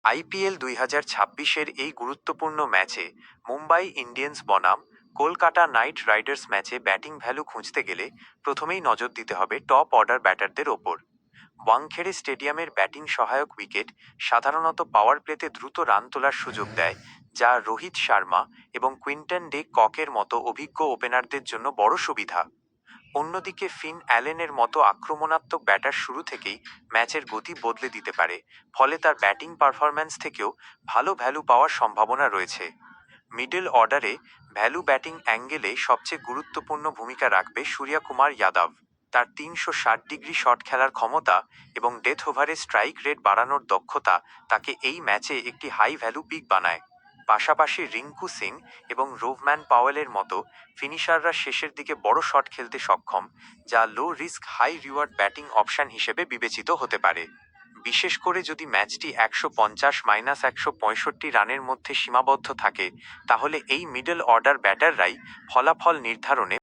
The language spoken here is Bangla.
আইপিএল 2026-এর এই গুরুত্বপূর্ণ ম্যাচে মুম্বাই ইন্ডিয়ান্স বনাম কলকাতা নাইট রাইডার্স ম্যাচে ব্যাটিং ভ্যালু খুঁজতে গেলে প্রথমেই নজর দিতে হবে টপ অর্ডার ব্যাটারদের ওপর। ওয়াংখেড়ে স্টেডিয়ামের ব্যাটিং সহায়ক উইকেট সাধারণত পাওয়ার প্লেতে দ্রুত রান তোলার সুযোগ দেয়, যা রোহিত শর্মা এবং কুইন্টন ডে ককের মতো অভিজ্ঞ ওপেনারদের জন্য বড় সুবিধা। অন্যদিকে ফিন অ্যালেনের মতো আক্রমণাত্মক ব্যাটার শুরু থেকেই ম্যাচের গতি বদলে দিতে পারে, ফলে তার ব্যাটিং পারফরম্যান্স থেকেও ভালো ভ্যালু পাওয়ার সম্ভাবনা রয়েছে। মিডল অর্ডারে ভ্যালু ব্যাটিং অ্যাঙ্গেলে সবচেয়ে গুরুত্বপূর্ণ ভূমিকা রাখবে সূর্যকুমার যাদব। তার 360 ডিগ্রি শট খেলার ক্ষমতা এবং ডেথ ওভারে স্ট্রাইক রেট বাড়ানোর দক্ষতা তাকে এই ম্যাচে একটি হাই ভ্যালু পিক বানায়। পাশাপাশি রিঙ্কু সিং এবং রোভম্যান পাওয়েলের মতো ফিনিশাররা শেষের দিকে বড় শট খেলতে সক্ষম, যা low risk high reward batting option হিসেবে বিবেচিত হতে পারে। বিশেষ করে যদি ম্যাচটি 150-165 রানের মধ্যে সীমাবদ্ধ থাকে, তাহলে এই মিডল অর্ডার ব্যাটাররাই ফলাফল নির্ধারণে